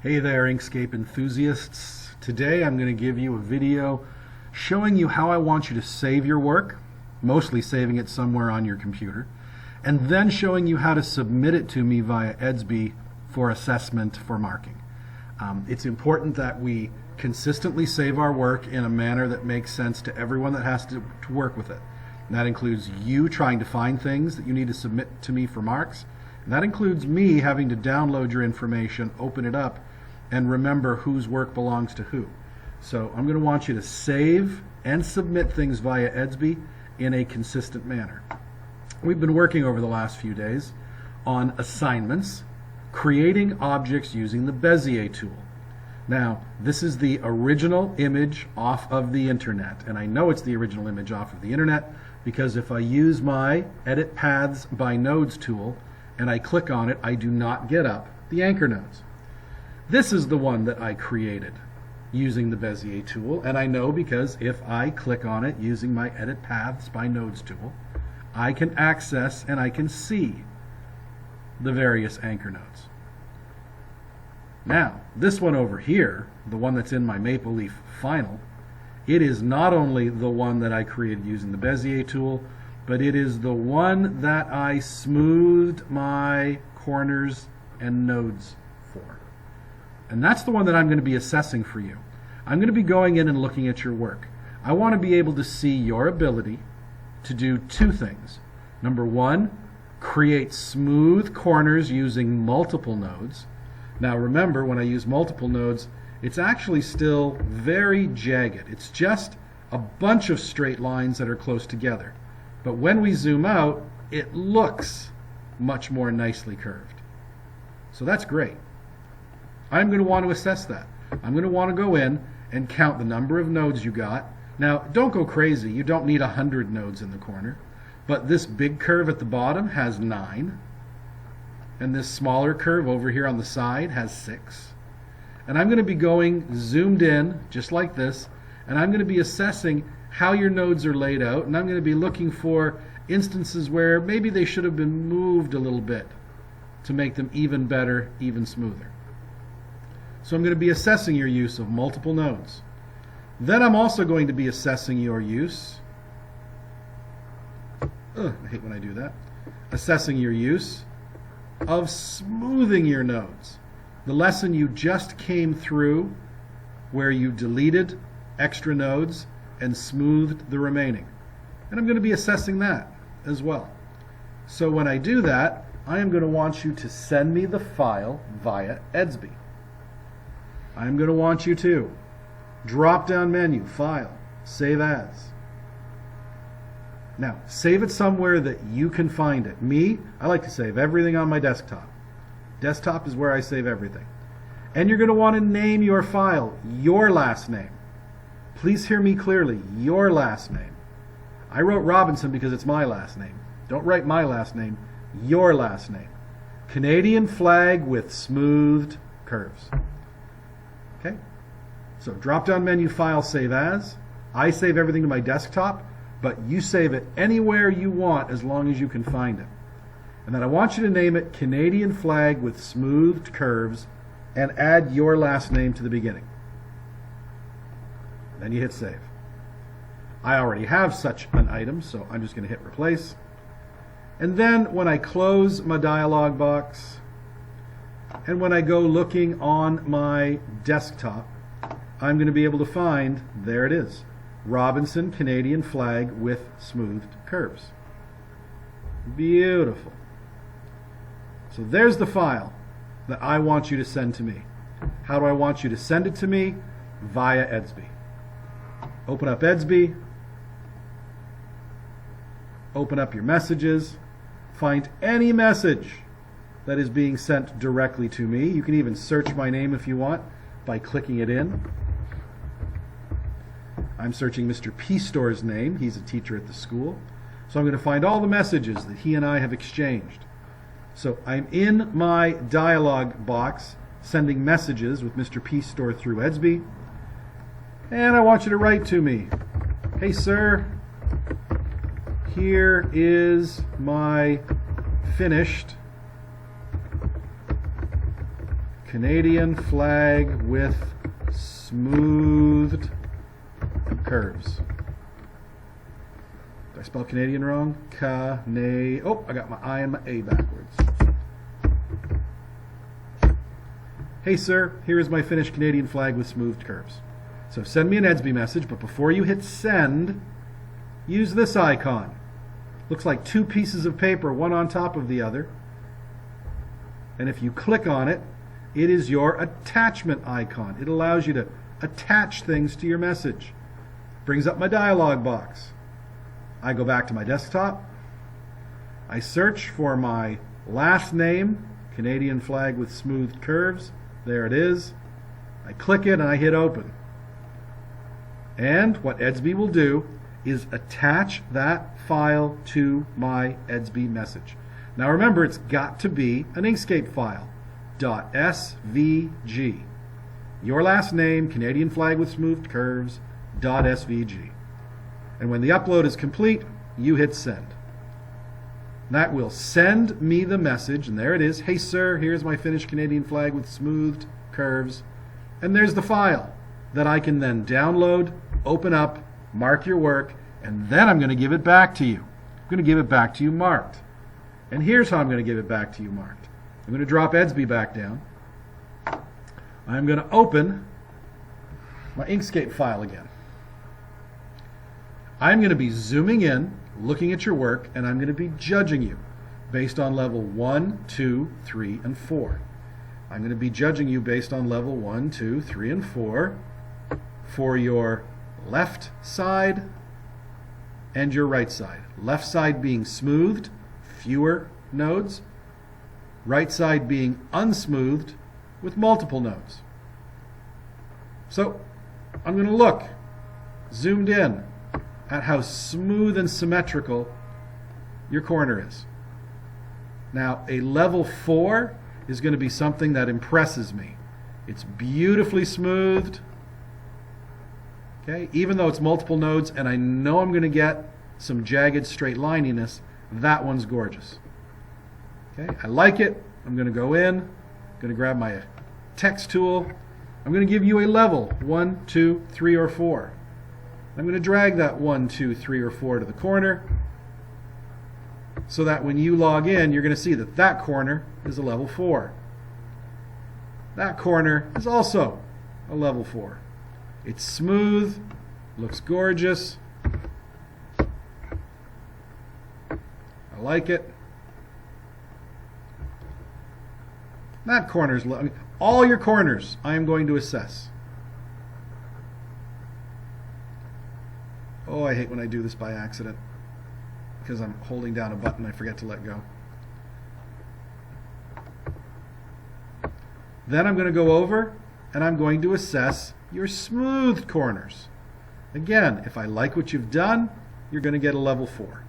Hey there, InkScape enthusiasts. Today I'm going to give you a video showing you how I want you to save your work, mostly saving it somewhere on your computer, and then showing you how to submit it to me via Edsby for assessment for marking. It's important that we consistently save our work in a manner that makes sense to everyone that has to work with it. And that includes you trying to find things that you need to submit to me for marks. And that includes me having to download your information, open it up, and remember whose work belongs to who. So I'm going to want you to save and submit things via Edsby in a consistent manner. We've been working over the last few days on assignments, creating objects using the Bezier tool. Now, this is the original image off of the internet, and I know it's the original image off of the internet because if I use my Edit Paths by Nodes tool and I click on it, I do not get up the anchor nodes. This is the one that I created using the Bezier tool, and I know because if I click on it using my Edit Paths by Nodes tool, I can access and I can see the various anchor nodes. Now, this one over here, the one that's in my Maple Leaf Final, it is not only the one that I created using the Bezier tool, but it is the one that I smoothed my corners and nodes for. And that's the one that I'm going to be assessing for you. I'm going to be going in and looking at your work. I want to be able to see your ability to do two things. Number one, create smooth corners using multiple nodes. Now remember, when I use multiple nodes, it's actually still very jagged. It's just a bunch of straight lines that are close together. But when we zoom out, it looks much more nicely curved. So that's great. I'm going to want to assess that. I'm going to want to go in and count the number of nodes you got. Now, don't go crazy. You don't need 100 nodes in the corner. But this big curve at the bottom has 9. And this smaller curve over here on the side has 6. And I'm going to be going zoomed in, just like this, and I'm going to be assessing how your nodes are laid out, and I'm going to be looking for instances where maybe they should have been moved a little bit to make them even better, even smoother. So I'm going to be assessing your use of multiple nodes. Then I'm also going to be assessing your use, I hate when I do that, assessing your use of smoothing your nodes. The lesson you just came through where you deleted extra nodes and smoothed the remaining. And I'm going to be assessing that as well. So when I do that, I am going to want you to send me the file via Edsby. I'm going to want you to drop down menu, File, Save As. Now, save it somewhere that you can find it. Me, I like to save everything on my desktop. Desktop is where I save everything. And you're going to want to name your file your last name. Please hear me clearly, your last name. I wrote Robinson because it's my last name. Don't write my last name, your last name. Canadian flag with smoothed curves. Okay? So drop down menu, File, Save As. I save everything to my desktop, but you save it anywhere you want as long as you can find it. And then I want you to name it Canadian flag with smoothed curves and add your last name to the beginning. Then you hit save. I already have such an item, so I'm just going to hit replace. And then when I close my dialog box and when I go looking on my desktop, I'm going to be able to find, there it is, Robinson Canadian flag with smoothed curves. Beautiful. So there's the file that I want you to send to me. How do I want you to send it to me? Via Edsby. Open up Edsby. Open up your messages. Find any message that is being sent directly to me. You can even search my name if you want by clicking it in. I'm searching Mr. P. Store's name. He's a teacher at the school. So I'm going to find all the messages that he and I have exchanged. So I'm in my dialog box sending messages with Mr. P. Store through Edsby. And I want you to write to me. Hey, sir, here is my finished Canadian flag with smoothed curves. Did I spell Canadian wrong? Oh, I got my I and my A backwards. Hey sir, here is my finished Canadian flag with smoothed curves. So send me an Edsby message, but before you hit send, use this icon. Looks like two pieces of paper, one on top of the other. And if you click on it, it is your attachment icon. It allows you to attach things to your message. Brings up my dialog box. I go back to my desktop. I search for my last name, Canadian flag with smoothed curves. There it is. I click it and I hit open. And what Edsby will do is attach that file to my Edsby message. Now remember, it's got to be an InkScape file, .svg. Your last name, Canadian flag with smoothed curves, .svg. And when the upload is complete, you hit send. That will send me the message, and there it is. Hey sir, here's my finished Canadian flag with smoothed curves. And there's the file that I can then download, open up, mark your work, and then I'm going to give it back to you. I'm going to give it back to you marked. And here's how I'm going to give it back to you marked. I'm going to drop Edsby back down. I'm going to open my InkScape file again. I'm going to be zooming in, looking at your work, and I'm going to be judging you based on level 1, 2, 3, and 4. I'm going to be judging you based on level 1, 2, 3, and 4 for your left side and your right side. Left side being smoothed, fewer nodes. Right side being unsmoothed with multiple nodes. So I'm going to look zoomed in at how smooth and symmetrical your corner is. Now a level 4 is going to be something that impresses me. It's beautifully smoothed. Okay, even though it's multiple nodes and I know I'm going to get some jagged straight lininess, that one's gorgeous. Okay, I like it. I'm going to go in, I'm going to grab my text tool. I'm going to give you a level 1, 2, 3, or 4. I'm going to drag that 1, 2, 3, or 4 to the corner so that when you log in, you're going to see that that corner is a level 4. That corner is also a level 4. It's smooth, looks gorgeous. I like it. That corner's, I mean, all your corners I am going to assess. Oh, I hate when I do this by accident because I'm holding down a button I forget to let go. Then I'm going to go over and I'm going to assess your smoothed corners. Again, if I like what you've done, you're going to get a level 4.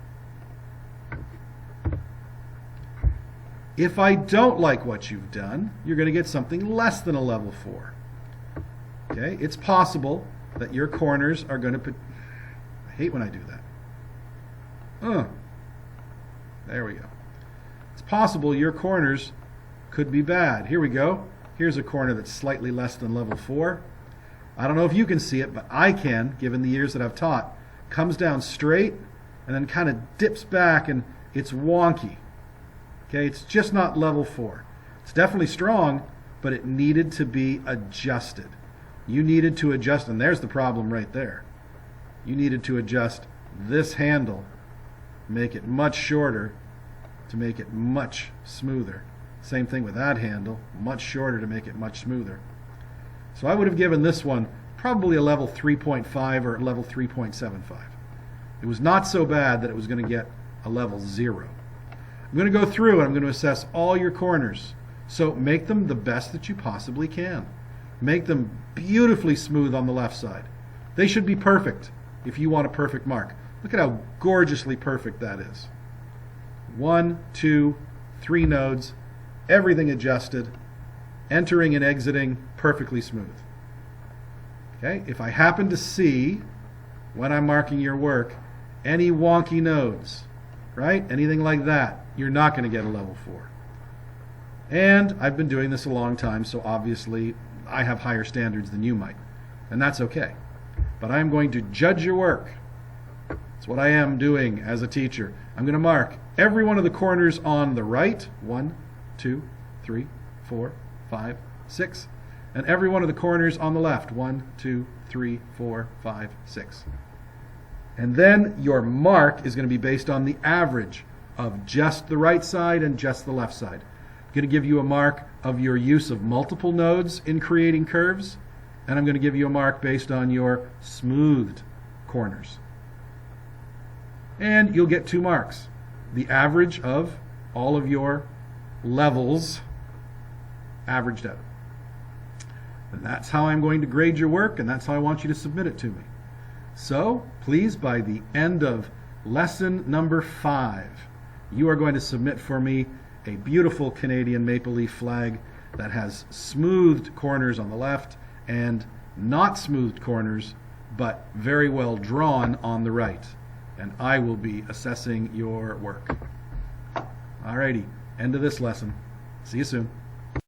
If I don't like what you've done, you're going to get something less than a level 4. Okay, it's possible that your corners are going to put... I hate when I do that. There we go. It's possible your corners could be bad. Here we go. Here's a corner that's slightly less than level 4. I don't know if you can see it, but I can, given the years that I've taught. Comes down straight and then kind of dips back and it's wonky. Okay, it's just not level 4. It's definitely strong, but it needed to be adjusted. You needed to adjust, and there's the problem right there. You needed to adjust this handle, make it much shorter to make it much smoother. Same thing with that handle, much shorter to make it much smoother. So I would have given this one probably a level 3.5 or a level 3.75. It was not so bad that it was going to get a level 0. I'm going to go through and I'm going to assess all your corners. So make them the best that you possibly can. Make them beautifully smooth on the left side. They should be perfect if you want a perfect mark. Look at how gorgeously perfect that is. 1, 2, 3 nodes, everything adjusted, entering and exiting perfectly smooth. Okay, if I happen to see, when I'm marking your work, any wonky nodes, right, anything like that, you're not going to get a level 4. And I've been doing this a long time, so obviously I have higher standards than you might. And that's okay. But I'm going to judge your work. It's what I am doing as a teacher. I'm going to mark every one of the corners on the right, 1, 2, 3, 4, 5, 6, and every one of the corners on the left, 1, 2, 3, 4, 5, 6. And then your mark is going to be based on the average of just the right side and just the left side. I'm going to give you a mark of your use of multiple nodes in creating curves, and I'm going to give you a mark based on your smoothed corners. And you'll get 2 marks. The average of all of your levels averaged out. And that's how I'm going to grade your work, and that's how I want you to submit it to me. So, please, by the end of lesson number 5, you are going to submit for me a beautiful Canadian maple leaf flag that has smoothed corners on the left and not smoothed corners, but very well drawn on the right. And I will be assessing your work. Alrighty, end of this lesson. See you soon.